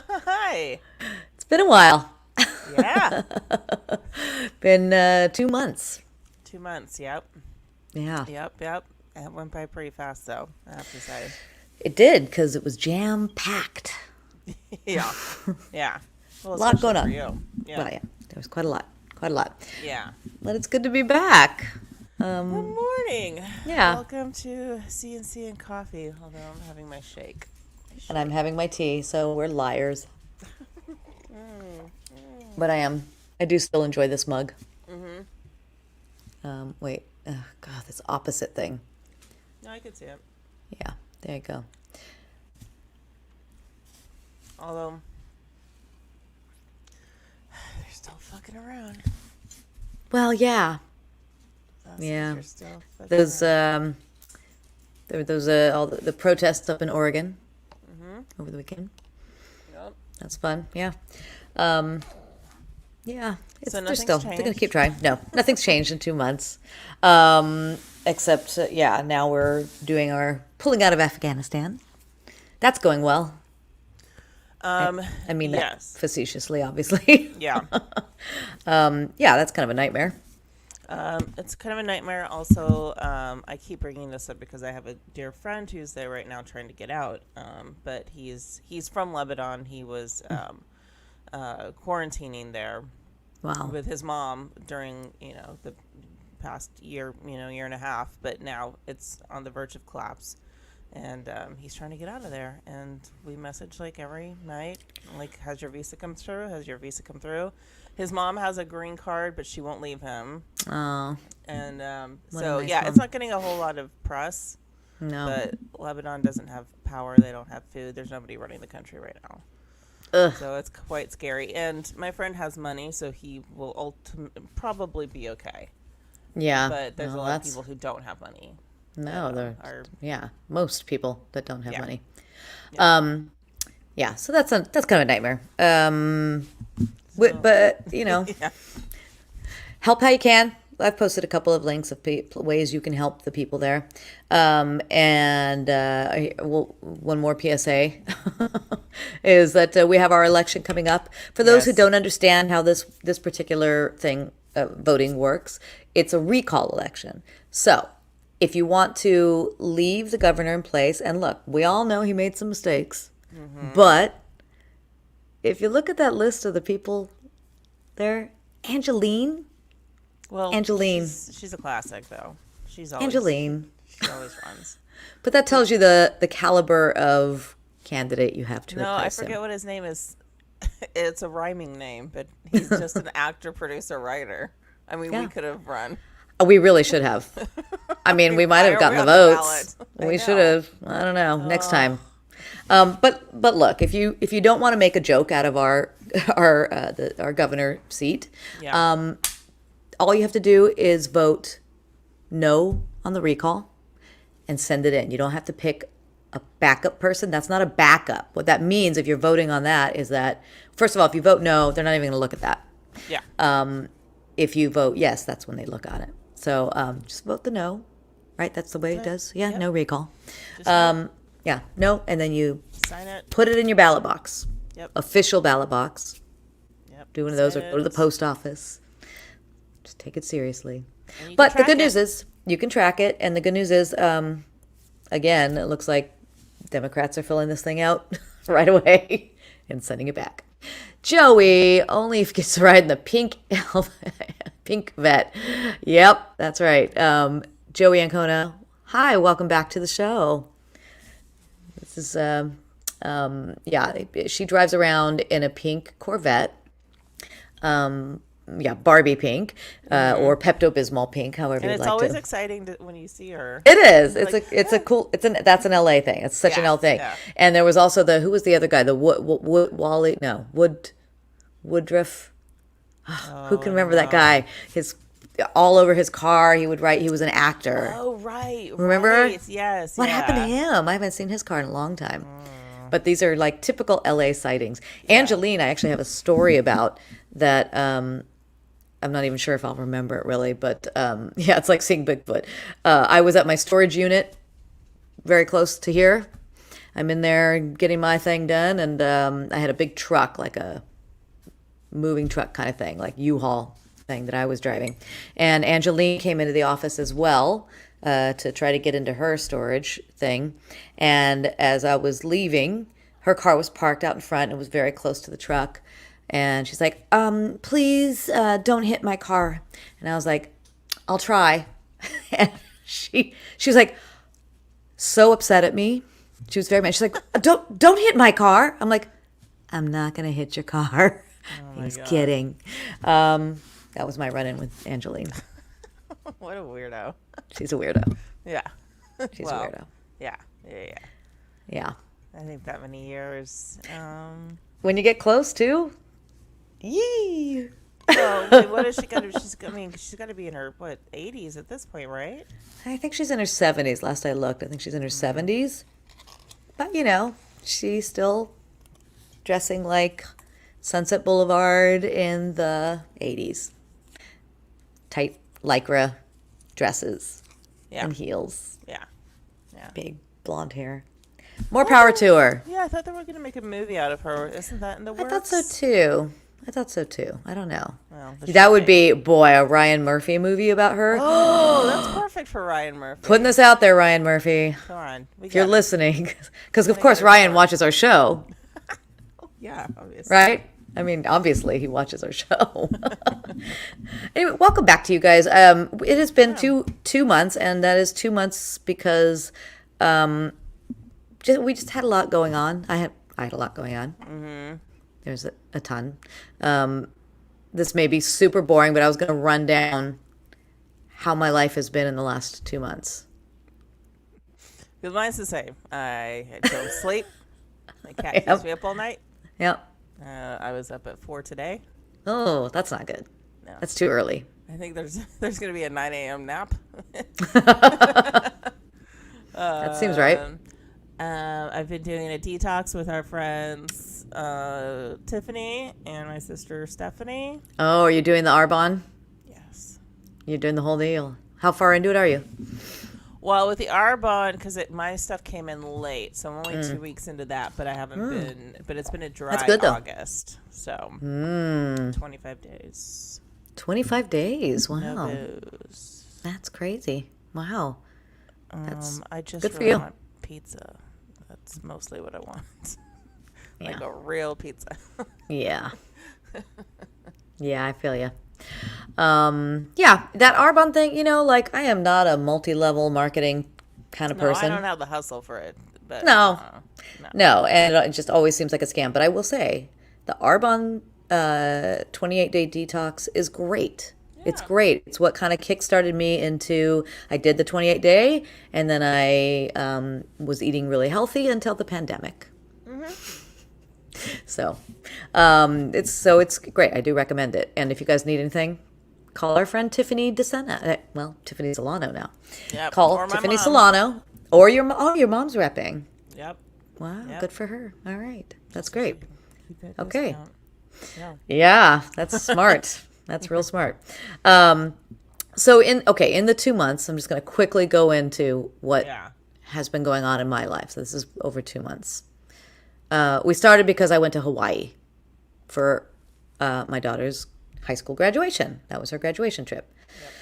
Hi. It's been a while. Yeah. Been 2 months. 2 months. Yep. Yeah, Yep. It went by pretty fast, though, I have to say. it did because it was jam packed. Yeah. Yeah. Well, A lot especially going for on. you. Well, Yeah. yeah, there was quite a lot. Quite a lot. Yeah. But it's good to be back. Good morning. Yeah, Welcome to CNC and Coffee, although I'm having my shake. My and I'm shake. having my tea, so we're liars. Mm, mm. But I do still enjoy this mug. Mm-hmm. Wait, God, this opposite thing. No, I could see it. Yeah, there you go. Although, they're still fucking around. Well, yeah, Sausage yeah. are still fucking Those around. there were those all the protests up in Oregon Mm-hmm. over the weekend. Yep. That's fun. Yeah. Um, yeah. So nothing's They're gonna keep changed. trying. No, nothing's changed in 2 months. Except yeah, now we're doing our pulling out of Afghanistan. That's going well. I, Um, I mean that yes. facetiously, obviously. Yeah. Yeah, that's kind of a nightmare. It's kind of a nightmare. Also, I keep bringing this up because I have a dear friend who's there right now trying to get out. But he's from Lebanon. He was quarantining there Wow. with his mom during the past year, year and a half. But now it's on the verge of collapse, and he's trying to get out of there. And we message like every night, like, has your visa come through? Has your visa come through? His mom has a green card, but she won't leave him. Oh, And what a so, nice yeah, it's mom. not getting a whole lot of press, No. but Lebanon doesn't have power. They don't have food. There's nobody running the country right now. Ugh. So it's quite scary. And my friend has money, so he will probably be okay. Yeah. But there's a No, lot of that's people who don't have money that no. are, Yeah. Most people that don't have yeah, money. yeah. Um, yeah. So that's kind of a nightmare. So, But yeah. help how you can. I've posted a couple of links of ways you can help the people there. And one more PSA is that we have our election coming up. For those who Yes. don't understand how this particular thing, voting works, it's a recall election. So if you want to leave the governor in place, and look, we all know he made some mistakes, Mm-hmm. but if you look at that list of the people there, Angeline, Well, Angeline, she's a classic, though. Angeline. She always runs. But that tells you the caliber of candidate you have to No, I replace forget him. what his name is. It's a rhyming name, but he's just an actor, producer, writer. I mean, we Yeah. could have run. We really should have. I mean, we might Why have aren't we gotten the on the votes. ballot? I We should know. have. I don't know. Next Oh, time. But look, if you don't want to make a joke out of our our governor seat, yeah. all you have to do is vote no on the recall and send it in. You don't have to pick a backup person. That's not a backup. What that means, if you're voting on that, is that, first of all, if you vote no, they're not even going to look at that. Yeah. If you vote yes, that's when they look at it. So just vote the no, right? That's the way it That's it. does. Yeah, Yep. no recall. Just no. Yeah, no, and then you Sign it. put it in your ballot box, Yep. official ballot box. Yep. Do one of those Sign or go to the it. post office. Just take it seriously. And you can But the track good it. news is you can track it, and the good news is, again, it looks like Democrats are filling this thing out right away and sending it back. Joey only gets to ride in the pink pink vet. Yep, that's right. Joey Ancona. Hi, welcome back to the show. This is yeah. She drives around in a pink Corvette. Yeah, Barbie pink, Hmm. or Pepto Bismol pink, however And you'd it's like always to. exciting when you see her. It is. You're like, It's a cool. That's an LA thing. It's such an yeah, L thing. yeah. And there was also who was the other guy? The Wally? No, Woodruff. Who Oh can remember that no. guy? His all over his car. He would write. He was an actor. Oh right, Remember? right. Yes, What happened to yeah. him? I haven't seen his car in a long time. Mm, But these are like typical LA sightings. yeah. Angeline, I actually have a story about that. I'm not even sure if I'll remember it really, but yeah, it's like seeing Bigfoot. I was at my storage unit very close to here, I'm in there getting my thing done, and I had a big truck, like a moving truck kind of thing, like U-Haul thing that I was driving. And Angeline came into the office as well to try to get into her storage thing. And as I was leaving, her car was parked out in front and was very close to the truck. And she's like, please don't hit my car. And I was like, I'll try. And she was like so upset at me. She was very mad. She's like, don't hit my car. I'm like, I'm not going to hit your car. He's kidding. That was my run-in with Angeline. What a weirdo. She's a weirdo. Yeah. She's a weirdo. Yeah. Yeah. I think that many years. When you get close to, yee. Well, wait, what is she got to? She's got to be in her 80s at this point, right? I think she's in her 70s. Last I looked, I think she's in her 70s. But she's still dressing like Sunset Boulevard in the 80s. Tight lycra dresses and heels. Yeah. Big blonde hair. More power to her. Yeah, I thought they were going to make a movie out of her. Isn't that in the works? I thought so too. I don't know. Well, that would be, a Ryan Murphy movie about her. Oh, that's perfect for Ryan Murphy. Putting this out there, Ryan Murphy. Come on. If you're listening. Because, of course, Ryan watches our show. Yeah, obviously. Right? I mean, obviously, he watches our show. Anyway, welcome back to you guys. It has been 2 months, and that is 2 months because we just had a lot going on. I had a lot going on. Mm-hmm. There's a ton. This may be super boring, but I was going to run down how my life has been in the last 2 months. Because mine's the same. I don't sleep. My cat keeps me up all night. Yep. I was up at 4 today. Oh, that's not good. No. That's too early. I think there's going to be a 9 a.m. nap. That seems right. I've been doing a detox with our friends Tiffany and my sister Stephanie. Oh, are you doing the Arbonne? Yes. You're doing the whole deal. How far into it are you? Well, with the Arbonne, because my stuff came in late, so I'm only 2 weeks into that, but I haven't been, but it's been a dry August, so 25 days. 25 days, wow. No booze. That's crazy. Wow. That's I just good for really you. want pizza. That's mostly what I want. Like a real pizza. Yeah. Yeah, I feel you. Yeah, that Arbonne thing, I am not a multi-level marketing kind of person. I don't have the hustle for it. But, No, and it just always seems like a scam. But I will say, the Arbonne 28-day detox is great. Yeah. It's great. It's what kind of kickstarted me into, I did the 28-day, and then I was eating really healthy until the pandemic. Mm-hmm. So, it's great. I do recommend it. And if you guys need anything, call our friend Tiffany DeSena. Well, Tiffany Solano now. Yep. Call Tiffany Solano or your mom's repping. Yep. Wow, good for her. All right, that's great. Okay. Yeah. Yeah, that's smart. That's real smart. So in the 2 months, I'm just going to quickly go into what has been going on in my life. So this is over 2 months. We started because I went to Hawaii for my daughter's high school graduation. That was her graduation trip. Yep.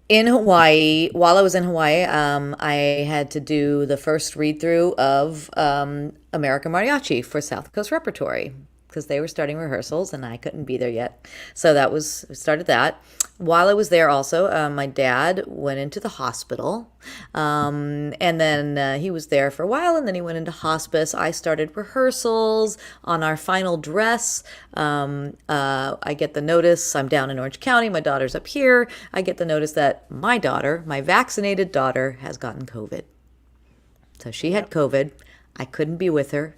In Hawaii, while I was in Hawaii, I had to do the first read-through of American Mariachi for South Coast Repertory because they were starting rehearsals and I couldn't be there yet. So started that. While I was there also, my dad went into the hospital, and then he was there for a while, and then he went into hospice. I started rehearsals on our final dress. I get the notice. I'm down in Orange County. My daughter's up here. I get the notice that my daughter, my vaccinated daughter, has gotten COVID. So she had COVID. I couldn't be with her.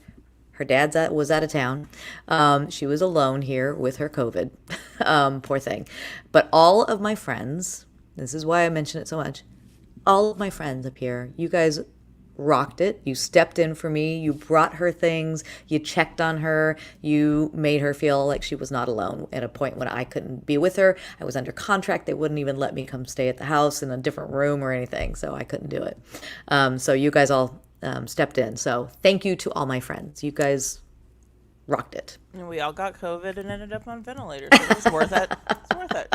Her dad was out of town. She was alone here with her COVID. Poor thing. But all of my friends, this is why I mention it so much, all of my friends up here, you guys rocked it. You stepped in for me. You brought her things. You checked on her. You made her feel like she was not alone at a point when I couldn't be with her. I was under contract. They wouldn't even let me come stay at the house in a different room or anything, so I couldn't do it. So you guys all stepped in. So thank you to all my friends. You guys rocked it. And we all got COVID and ended up on ventilators. So it was worth it. It's worth it.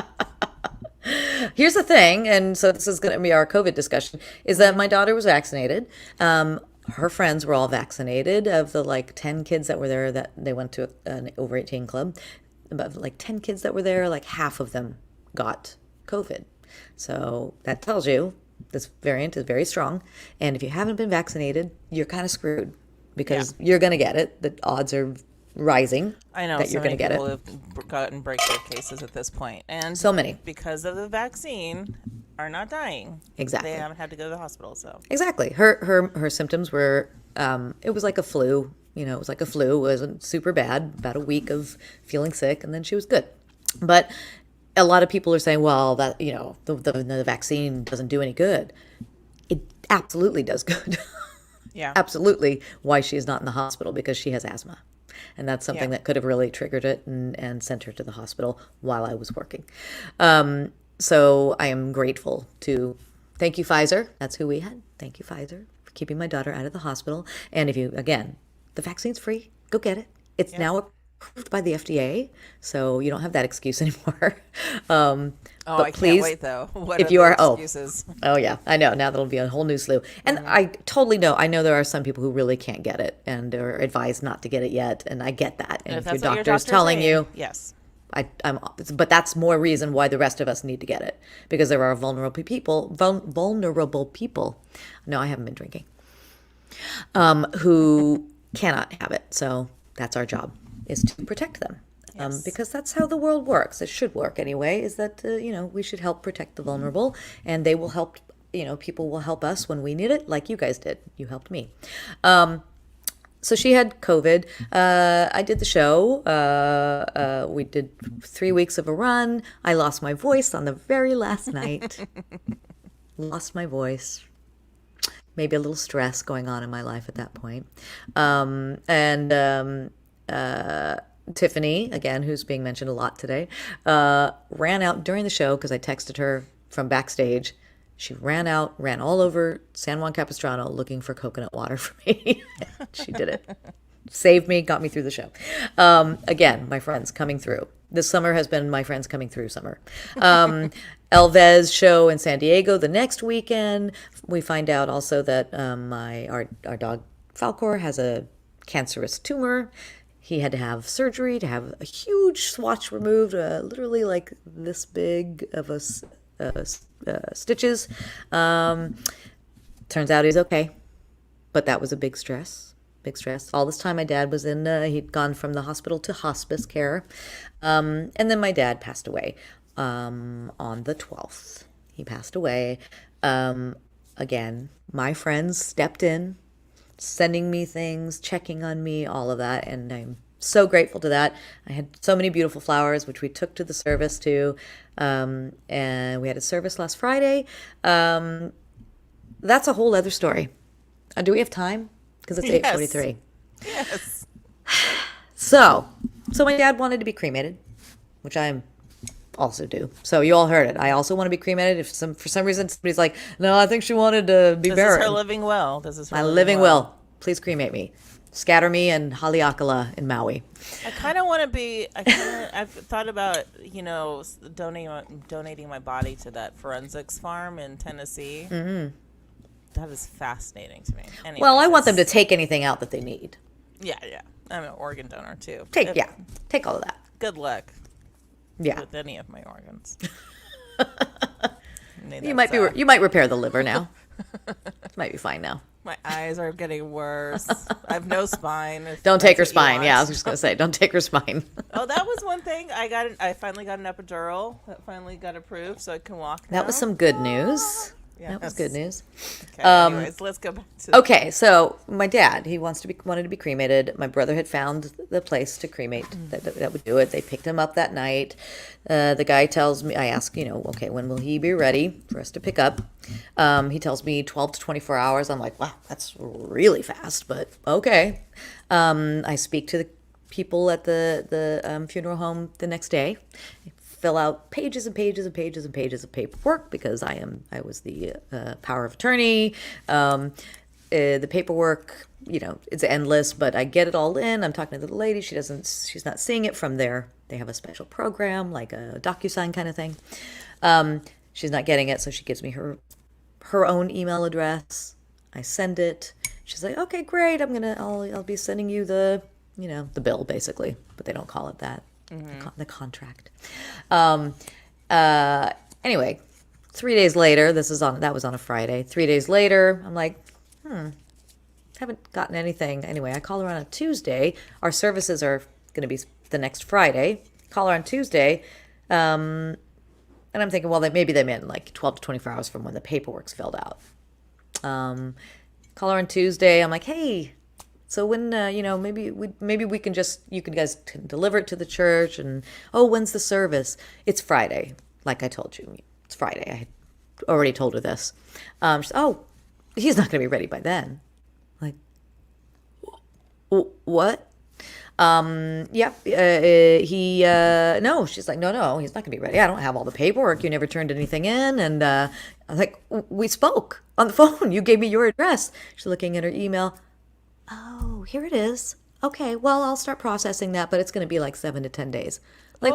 Here's the thing, and so this is going to be our COVID discussion, is that my daughter was vaccinated. Her friends were all vaccinated. Of the like 10 kids that were there, that they went to an over 18 club, about like 10 kids that were there, like half of them got COVID. So that tells you this variant is very strong. And if you haven't been vaccinated, you're kind of screwed because you're going to get it. The odds are rising I know that so you're going many to get people it. have gotten breakthrough cases at this point, and So many. because of the vaccine are not dying. Exactly. They haven't had to go to the hospital. So Exactly. Her symptoms were, it was like a flu. You know, it was like a flu. It wasn't super bad. About a week of feeling sick, and then she was good. But a lot of people are saying, well, that, you know, the vaccine doesn't do any good. It absolutely does good. yeah, Absolutely. Why she is not in the hospital, because she has asthma. And that's something that could have really triggered it and sent her to the hospital while I was working. So I am grateful to, thank you, Pfizer. That's who we had. Thank you, Pfizer, for keeping my daughter out of the hospital. And if you, again, the vaccine's free. Go get it. It's now approved by the FDA, so you don't have that excuse anymore. Oh, but I please, can't wait though. What if are you the are, excuses? oh yeah, I know. Now that'll be a whole new slew. And I totally know. I know there are some people who really can't get it and are advised not to get it yet. And I get that. And if your that's what doctor's telling saying, you, yes, but that's more reason why the rest of us need to get it, because there are vulnerable people. Vulnerable people. No, I haven't been drinking. Who cannot have it. So that's our job, is to protect them. Yes. Because that's how the world works. It should work anyway, is that, you know, we should help protect the vulnerable, and they will help, you know, people will help us when we need it, like you guys did. You helped me. So she had COVID. I did the show. We did 3 weeks of a run. I lost my voice on the very last night. Lost my voice. Maybe a little stress going on in my life at that point. Tiffany, again, who's being mentioned a lot today, ran out during the show because I texted her from backstage. She ran out, ran all over San Juan Capistrano looking for coconut water for me. She did it. Saved me, got me through the show. Again, my friends coming through. This summer has been my friends coming through summer. Elvez show in San Diego the next weekend. We find out also that our dog Falcor has a cancerous tumor. He had to have surgery to have a huge swatch removed, literally like this big of stitches. Turns out he's okay, but that was a big stress. Big stress. All this time, my dad was he'd gone from the hospital to hospice care. And then my dad passed away on the 12th. He passed away. Again, my friends stepped in, sending me things, checking on me, all of that. And I'm so grateful to that. I had so many beautiful flowers, which we took to the service too. And we had a service last Friday. That's a whole other story. Do we have time? Because it's 8:43. Yes. So my dad wanted to be cremated, which I also do. So you all heard it. I also want to be cremated. If for some reason somebody's like, no, I think she wanted to be buried. This is her living will. This is her My living will. Please cremate me. Scatter me in Haleakala in Maui. I kind of want to be. I've thought about, you know, donating my body to that forensics farm in Tennessee. Mm-hmm. That is fascinating to me. Anyways, Well, I want them to take anything out that they need. Yeah. I'm an organ donor too. Take all of that. Good luck. Yeah. With any of my organs. You might repair the liver now. It might be fine now. My eyes are getting worse. I have no spine. Don't take her spine. Yeah, I was just gonna say, don't take her spine. Oh, that was one thing. I finally got an epidural. That finally got approved, so I can walk now. That was some good news. That was good news. Okay, anyways, let's go back to Okay, so my dad, he wanted to be cremated. My brother had found the place to cremate that would do it. They picked him up that night. The guy tells me, I ask, okay, when will he be ready for us to pick up? He tells me 12 to 24 hours. I'm like, wow, that's really fast, but okay. I speak to the people at the funeral home the next day. Fill out pages and pages and pages and pages of paperwork because I was the power of attorney. the paperwork, it's endless, but I get it all in. I'm talking to the lady. She's not seeing it from there. They have a special program, like a DocuSign kind of thing. She's not getting it, so she gives me her own email address. I send it. She's like, okay, great. I'll be sending you the bill basically, but they don't call it that. The contract. Anyway, 3 days later, that was on a Friday. 3 days later, I'm like, haven't gotten anything. Anyway, I call her on a Tuesday. Our services are going to be the next Friday. Call her on Tuesday. And I'm thinking, well, maybe they meant like 12 to 24 hours from when the paperwork's filled out. Call her on Tuesday. I'm like, hey, so when, maybe we can you guys can deliver it to the church. And, when's the service? It's Friday. Like I told you, it's Friday. I had already told her this. She said, he's not going to be ready by then. Like, what? No, she's like, no, he's not gonna be ready. I don't have all the paperwork. You never turned anything in. And I was like, we spoke on the phone. You gave me your address. She's looking at her email. Oh, here it is. Okay, well, I'll start processing that, but it's gonna be like 7 to 10 days. Like,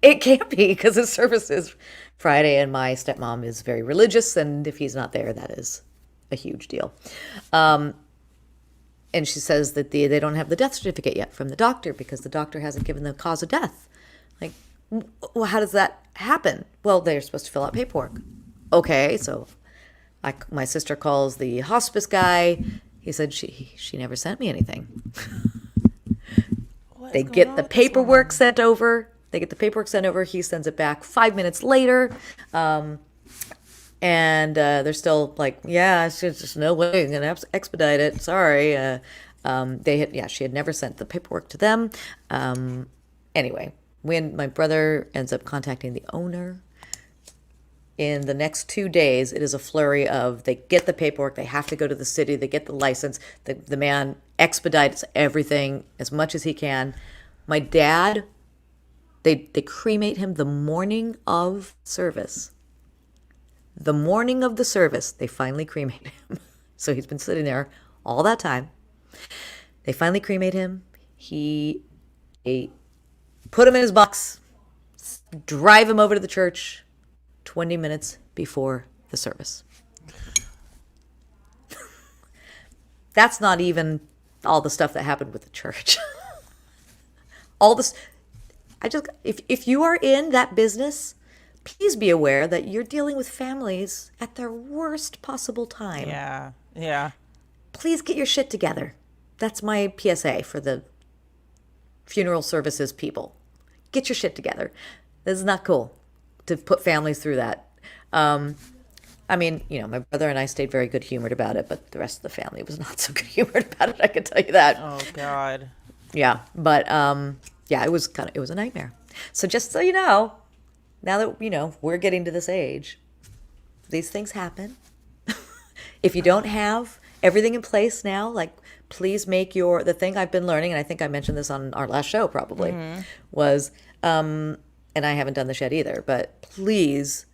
it can't be, because his service is Friday, and my stepmom is very religious, and if he's not there, that is a huge deal. And she says that they don't have the death certificate yet from the doctor because the doctor hasn't given the cause of death. Like, well, how does that happen? Well, they're supposed to fill out paperwork. Okay, so my sister calls the hospice guy. He said she never sent me anything. They get the paperwork sent over. He sends it back 5 minutes later. And they're still like, it's just no way I'm going to expedite it. Sorry. She had never sent the paperwork to them. Anyway, when my brother ends up contacting the owner, in the next 2 days, it is a flurry of, they get the paperwork, they have to go to the city, they get the license, the man expedites everything as much as he can. My dad, they cremate him the morning of service. The morning of the service, they finally cremate him. So he's been sitting there all that time. They finally cremate him. They put him in his box, drive him over to the church 20 minutes before the service. That's not even all the stuff that happened with the church. All this, if you are in that business, please be aware that you're dealing with families at their worst possible time. Yeah. Please get your shit together. That's my PSA for the funeral services people. Get your shit together. This is not cool to put families through that. My brother and I stayed very good humored about it, but the rest of the family was not so good humored about it. I can tell you that. Oh God. Yeah, but it was a nightmare. So just so you know, now that, we're getting to this age, these things happen. If you don't have everything in place now, like, please make the thing I've been learning, and I think I mentioned this on our last show probably, was, and I haven't done this yet either, but please,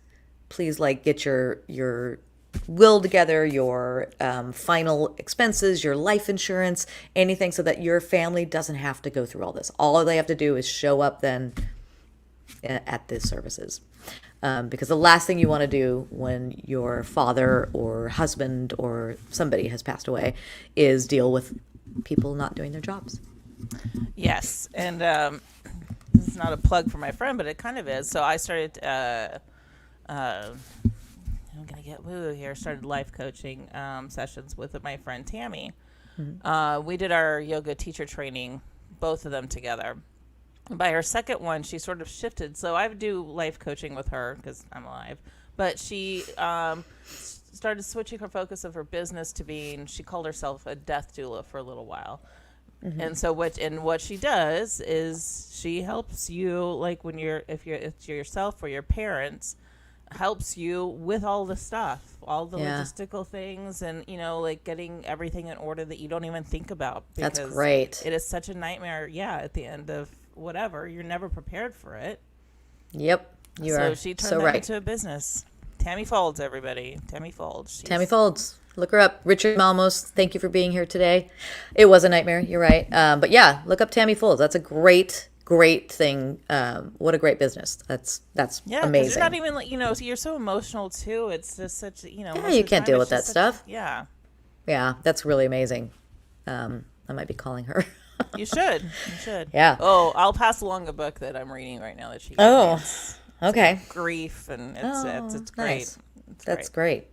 like, get your will together, your final expenses, your life insurance, anything, so that your family doesn't have to go through all this. All they have to do is show up then at the services, because the last thing you want to do when your father or husband or somebody has passed away is deal with people not doing their jobs. Yes, and this is not a plug for my friend, but it kind of is. So I started I'm gonna get woo here. Started life coaching sessions with my friend Tammy. We did our yoga teacher training, both of them together. By her second one, she sort of shifted. So I do life coaching with her because I'm alive. But she started switching her focus of her business to being, she called herself a death doula for a little while. And so what she does is she helps you, like if it's yourself or your parents, helps you with all the stuff, all the logistical things, and like getting everything in order that you don't even think about. That's great. It is such a nightmare. Yeah, at the end of whatever, you're never prepared for it. Yep, you are. So she turned that into a business. Tammy Folds, everybody. Tammy Folds. Tammy Folds. Look her up. Richard Malmos, thank you for being here today. It was a nightmare. You're right. But yeah, look up Tammy Fools. That's a great thing. What a great business. That's Yeah, because amazing. you're not even so you're so emotional too. It's just such Yeah, most you of the can't time deal it's with that just stuff. Yeah, Yeah, that's really amazing. I might be calling her. you should. You should. Yeah. Oh, I'll pass along a book that I'm reading right now that she gave me. Oh, It's okay. about grief, and it's great. Nice. It's That's great.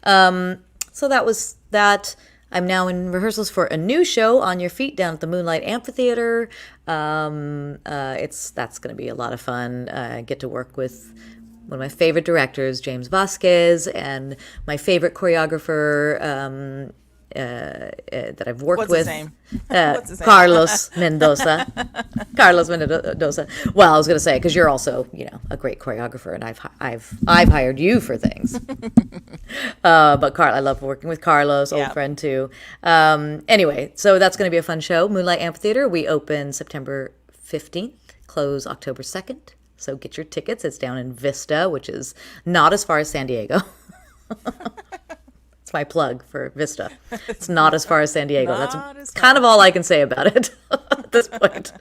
great. So that was that. I'm now in rehearsals for a new show, On Your Feet, down at the Moonlight Amphitheater. That's going to be a lot of fun. I get to work with one of my favorite directors, James Vasquez, and my favorite choreographer that I've worked What's with. his name? What's his name? Carlos Mendoza. Carlos Mendoza. Well, I was going to say, because you're also, a great choreographer, and I've hired you for things. But I love working with Carlos, old friend too. Anyway, so that's going to be a fun show. Moonlight Amphitheater. We open September 15th, close October 2nd. So get your tickets. It's down in Vista, which is not as far as San Diego. It's my plug for Vista. It's not as far as San Diego. That's kind of all I can say about it at this point.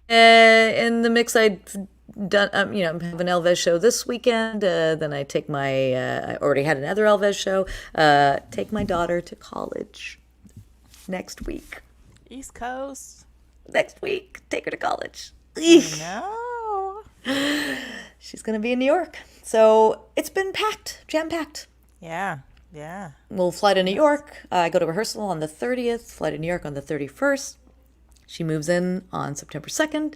In the mix, I've done, have an Elvez show this weekend. Then I take I already had another Elvez show. Take my daughter to college next week. East Coast. Next week, take her to college. No. She's going to be in New York. So it's been jam-packed. Yeah. Yeah. We'll fly to New York. I go to rehearsal on the 30th, fly to New York on the 31st. She moves in on September 2nd.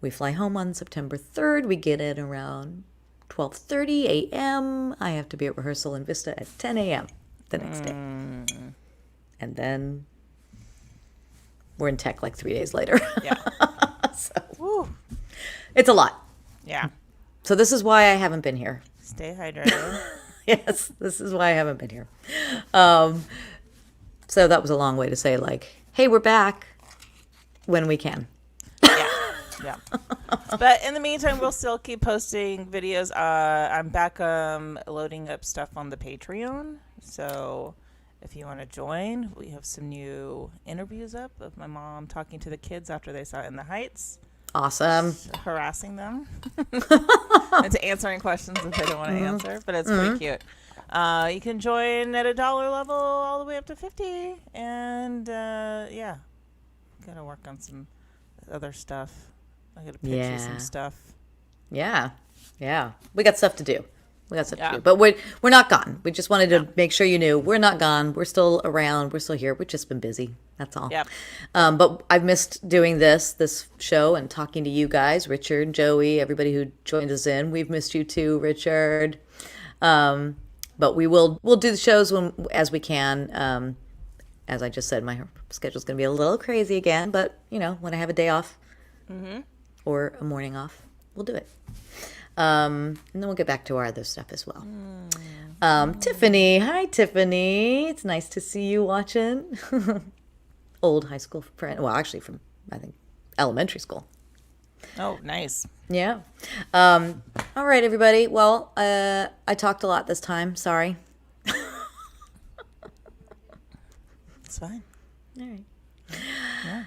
We fly home on September 3rd. We get in around 12:30 a.m. I have to be at rehearsal in Vista at 10 a.m. the next day. And then we're in tech like 3 days later. Yeah. So, it's a lot. Yeah. So this is why I haven't been here. Stay hydrated. Yes, this is why I haven't been here. So that was a long way to say, hey, we're back when we can. Yeah. But in the meantime, we'll still keep posting videos. I'm back loading up stuff on the Patreon. So if you want to join, we have some new interviews up of my mom talking to the kids after they saw In the Heights. Awesome. Harassing them and to answering questions if they don't want to answer, but it's pretty cute. You can join at $1 level all the way up to 50, and gotta work on some other stuff. I gotta pitch you some stuff. Yeah, we got stuff to do. But we're not gone. We just wanted to make sure you knew we're not gone. We're still around. We're still here. We've just been busy. That's all. Yep. But I've missed doing this show and talking to you guys, Richard, Joey, everybody who joined us in. We've missed you too, Richard. But we'll do the shows as we can. As I just said, my schedule's going to be a little crazy again. But when I have a day off or a morning off, we'll do it. And then we'll get back to our other stuff as well. Tiffany. Hi, Tiffany. It's nice to see you watching. Old high school friend. Well, actually from, I think, elementary school. Oh, nice. Yeah. All right, everybody. Well, I talked a lot this time. Sorry. It's fine. All right. Yeah.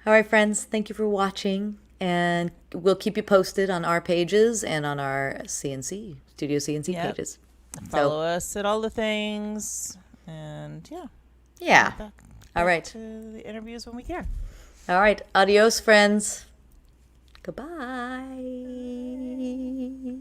All right, friends. Thank you for watching. And we'll keep you posted on our pages and on our Studio CNC pages. Follow us at all the things. And Yeah. Back All right. to the interviews when we can. All right. Adios, friends. Goodbye.